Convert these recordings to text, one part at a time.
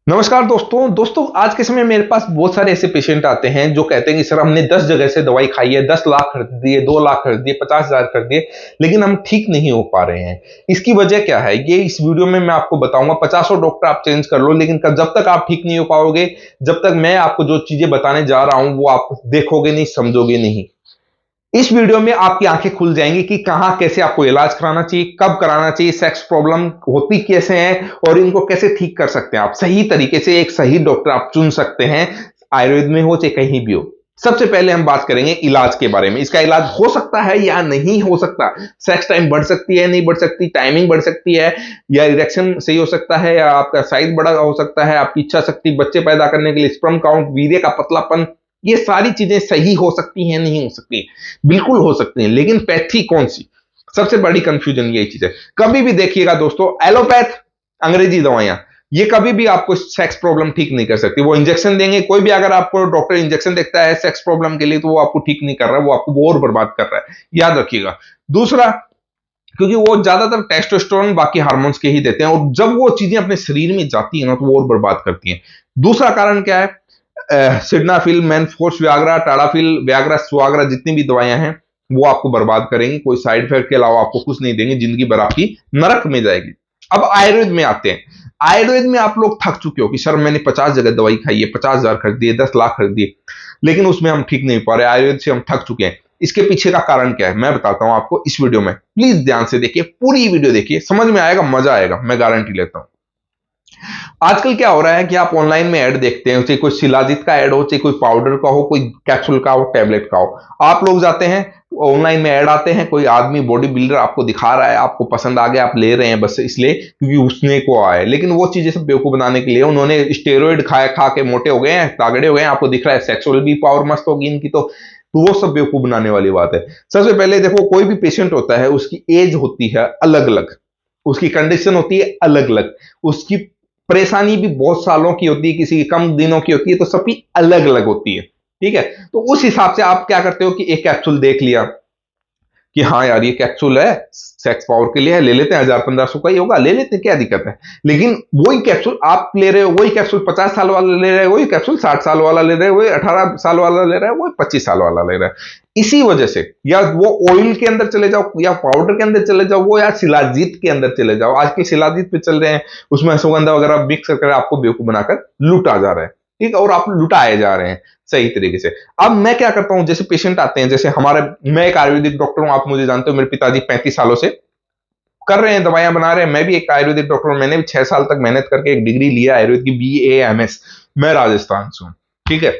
नमस्कार दोस्तों आज के समय मेरे पास बहुत सारे ऐसे पेशेंट आते हैं जो कहते हैं कि सर हमने 10 जगह से दवाई खाई है, 10 लाख खर्च दिए, 2 लाख खर्च दिए, 50,000 खर्च दिए, लेकिन हम ठीक नहीं हो पा रहे हैं। इसकी वजह क्या है? ये इस वीडियो में मैं आपको बताऊंगा। 50 डॉक्टर आप चेंज कर लो, लेकिन जब तक आप ठीक नहीं हो पाओगे, जब तक मैं आपको जो चीजें बताने जा रहा हूं वो आप देखोगे नहीं, समझोगे नहीं। इस वीडियो में आपकी आंखें खुल जाएंगी कि कहां कैसे आपको इलाज कराना चाहिए, कब कराना चाहिए, सेक्स प्रॉब्लम होती कैसे हैं और इनको कैसे ठीक कर सकते हैं। आप सही तरीके से एक सही डॉक्टर आप चुन सकते हैं, आयुर्वेद में हो चाहे कहीं भी हो। सबसे पहले हम बात करेंगे इलाज के बारे में। इसका इलाज हो सकता है या नहीं हो सकता। सेक्स टाइम बढ़ सकती है, नहीं बढ़ सकती, टाइमिंग बढ़ सकती है, या इरेक्शन सही हो सकता है, या आपका साइज बड़ा हो सकता है, आपकी इच्छा शक्ति बच्चे पैदा करने के लिए, स्पर्म काउंट, वीर्य का पतलापन, ये सारी चीजें सही हो सकती हैं, नहीं हो सकती? बिल्कुल हो सकती हैं, लेकिन पैथी कौन सी? सबसे बड़ी कंफ्यूजन यही चीज है। कभी भी देखिएगा दोस्तों, एलोपैथ अंग्रेजी दवाइयां ये कभी भी आपको सेक्स प्रॉब्लम ठीक नहीं कर सकती। वो इंजेक्शन देंगे, कोई भी अगर आपको डॉक्टर इंजेक्शन देखता है सेक्स प्रॉब्लम के लिए, तो वो आपको ठीक नहीं कर रहा है, वो आपको और बर्बाद कर रहा है, याद रखिएगा। दूसरा, क्योंकि वो ज्यादातर टेस्टोस्टेरोन बाकी हार्मोन्स के ही देते हैं, और जब वो चीजें अपने शरीर में जाती है ना, तो वो और बर्बाद करती हैं। दूसरा कारण क्या है? सिडनाफिल, मैनफोर्स, व्याग्रा, टाडाफिल, व्याग्रा, सुआग्रा, जितनी भी दवाइयां हैं वो आपको बर्बाद करेंगी। कोई साइड इफेक्ट के अलावा आपको कुछ नहीं देंगे, जिंदगी भर आपकी नरक में जाएगी। अब आयुर्वेद में आते हैं। आयुर्वेद में आप लोग थक चुके हो कि सर मैंने 50 जगह दवाई खाई है, 50,000 खर्च दिए, 10 लाख खर्च दिए, लेकिन उसमें हम ठीक नहीं पा रहे, आयुर्वेद से हम थक चुके हैं। इसके पीछे का कारण क्या है मैं बताता हूं आपको इस वीडियो में। प्लीज ध्यान से देखिए, पूरी वीडियो देखिए, समझ में आएगा, मजा आएगा, मैं गारंटी लेता हूं। आजकल क्या हो रहा है कि आप ऑनलाइन में ऐड देखते हैं, चाहे कोई शिलाजीत का ऐड हो, चाहे कोई पाउडर का हो, कोई कैप्सूल का हो, टैबलेट का हो। आप लोग जाते हैं, ऑनलाइन में ऐड आते हैं, कोई आदमी बॉडी बिल्डर आपको दिखा रहा है, आपको पसंद आ गया, आप ले रहे हैं बस इसलिए क्योंकि उसने को आया। लेकिन वो चीजें सब बेवकूफ बनाने के लिए, उन्होंने स्टेरॉइड खाया, खा के मोटे हो गए हैं, तागड़े हो गए हैं, आपको दिख रहा है सेक्सुअल भी पावर मस्त होगी इनकी, तो वो सब बेवकूफ बनाने वाली बात है। सबसे पहले देखो, कोई भी पेशेंट होता है, उसकी एज होती है अलग अलग, उसकी कंडीशन होती है अलग अलग, उसकी परेशानी भी बहुत सालों की होती है, किसी की कम दिनों की होती है, तो सबकी अलग अलग होती है। ठीक है, तो उस हिसाब से आप क्या करते हो कि एक कैप्सूल देख लिया कि हाँ यार ये कैप्सूल है, सेक्स पावर के लिए है, ले लेते हैं, 1000-1500 का ही होगा, ले लेते हैं, क्या दिक्कत है। लेकिन वही कैप्सूल आप ले रहे हो, वही कैप्सूल 50 साल वाला ले रहे हो, वही कैप्सूल 60 साल वाला ले रहे हो, वही 18 साल वाला ले रहा है, वही 25 साल वाला ले रहा है। इसी वजह से, या वो ऑयल के अंदर चले जाओ, या पाउडर के अंदर चले जाओ, वो या शिलाजीत के अंदर चले जाओ, आजकल शिलाजीत पे चल रहे हैं, उसमें सुगंधा वगैरह मिक्स करके आपको बेवकूफ बनाकर लूटा जा रहा है। ठीक है, और आप लुटाए जा रहे हैं सही तरीके से। अब मैं क्या करता हूं, जैसे पेशेंट आते हैं, जैसे हमारे, मैं एक आयुर्वेदिक डॉक्टर हूं, आप मुझे जानते हो, मेरे पिताजी 35 सालों से कर रहे हैं, दवाइयां बना रहे हैं। मैं भी एक आयुर्वेदिक डॉक्टर हूं, मैंने भी 6 साल तक मेहनत करके एक डिग्री लिया आयुर्वेद की, BAMS। मैं राजस्थान से हूं। ठीक है,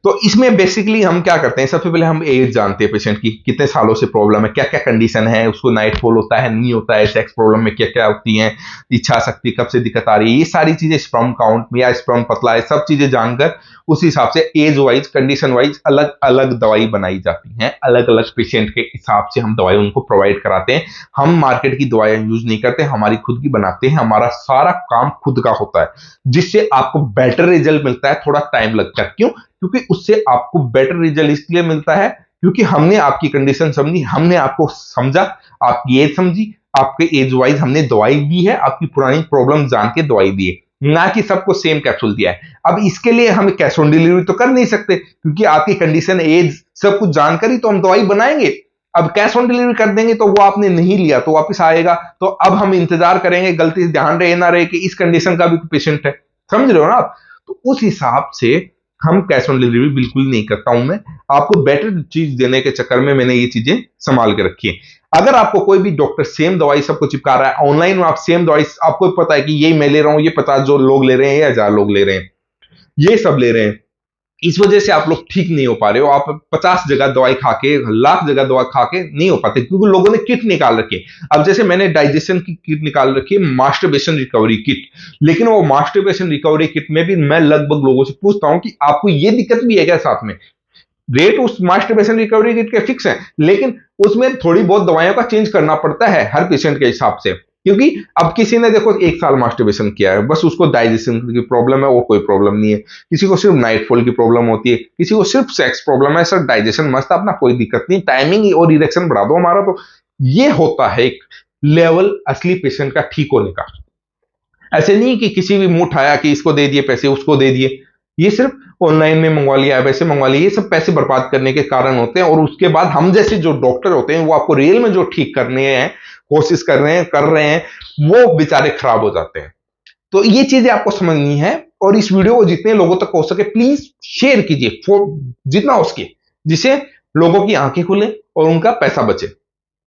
तो इसमें बेसिकली हम क्या करते हैं, सबसे पहले हम एज जानते हैं पेशेंट की, कितने सालों से प्रॉब्लम है, क्या क्या कंडीशन है, उसको नाइट फॉल होता है, नहीं होता है, सेक्स प्रॉब्लम में क्या क्या होती है, इच्छा शक्ति कब से दिक्कत आ रही है, ये सारी चीजें, स्पर्म काउंट में या स्पर्म पतला है, सब चीजें जानकर उस हिसाब से एज वाइज, कंडीशन वाइज अलग अलग दवाई बनाई जाती है। अलग अलग पेशेंट के हिसाब से हम दवाई उनको प्रोवाइड कराते हैं। हम मार्केट की दवाइयां यूज नहीं करते, हमारी खुद की बनाते हैं, हमारा सारा काम खुद का होता है, जिससे आपको बेटर रिजल्ट मिलता है। थोड़ा टाइम लगता है, क्यों? क्योंकि उससे आपको बेटर रिजल्ट इसलिए मिलता है क्योंकि हमने आपकी कंडीशन समझी, हमने आपको समझा, आपकी एज समझी, आपके एज वाइज हमने दवाई दी है, आपकी पुरानी प्रॉब्लम जान के दवाई दी है, ना कि सबको सेम कैप्सूल दिया है। अब इसके लिए हम कैश ऑन डिलीवरी तो कर नहीं सकते, क्योंकि आपकी कंडीशन, एज, सब कुछ जानकर ही तो हम दवाई बनाएंगे। अब कैश ऑन डिलीवरी कर देंगे तो वो आपने नहीं लिया तो वापस आएगा, तो अब हम इंतजार करेंगे, गलती से ध्यान रहे ना रहे कि इस कंडीशन का भी पेशेंट है। समझ रहे हो ना आप? तो उस हिसाब से हम कैश ऑन डिलीवरी बिल्कुल नहीं करता हूं मैं। आपको बेटर चीज देने के चक्कर में मैंने ये चीजें संभाल के रखी है। अगर आपको कोई भी डॉक्टर सेम दवाई सबको चिपका रहा है ऑनलाइन में, आप सेम दवाई, आपको पता है कि यही मैं ले रहा हूं, ये 50 जो लोग ले रहे हैं, या 1000 लोग ले रहे हैं, ये सब ले रहे हैं, इस वजह से आप लोग ठीक नहीं हो पा रहे हो। आप 50 जगह दवाई खा के, लाख जगह दवा खा के नहीं हो पाते, क्योंकि लोगों ने किट निकाल रखी है। अब जैसे मैंने डाइजेशन की किट निकाल रखी है, मास्टरबेशन रिकवरी किट, लेकिन वो मास्टरबेशन रिकवरी किट में भी मैं लगभग लोगों से पूछता हूं कि आपको ये दिक्कत भी है क्या साथ में? रेट उस मास्टरबेशन रिकवरी किट के फिक्स है, लेकिन उसमें थोड़ी बहुत दवाइयों का चेंज करना पड़ता है हर पेशेंट के हिसाब से, क्योंकि अब किसी ने देखो 1 साल मास्टरबेशन किया है, बस उसको डाइजेशन की प्रॉब्लम है और कोई प्रॉब्लम नहीं है। किसी को सिर्फ नाइटफॉल की प्रॉब्लम होती है, किसी को सिर्फ सेक्स प्रॉब्लम है, सर डाइजेशन मस्त है अपना, कोई दिक्कत नहीं, टाइमिंग और इरेक्शन बढ़ा दो हमारा। तो ये होता है एक लेवल असली पेशेंट का ठीक होने का। ऐसे नहीं कि किसी भी मुंह उठाया कि इसको दे दिए पैसे, उसको दे दिए। ये सिर्फ ऑनलाइन में मंगवा लिया, वैसे मंगवा लिया, ये सब पैसे बर्बाद करने के कारण होते हैं। और उसके बाद हम जैसे जो डॉक्टर होते हैं वो आपको रियल में जो ठीक करने हैं, कोशिश कर रहे हैं, वो बेचारे खराब हो जाते हैं। तो ये चीजें आपको समझनी है, और इस वीडियो को जितने लोगों तक हो सके प्लीज शेयर कीजिए, जितना हो सके, जिससे लोगों की आंखें खुले और उनका पैसा बचे।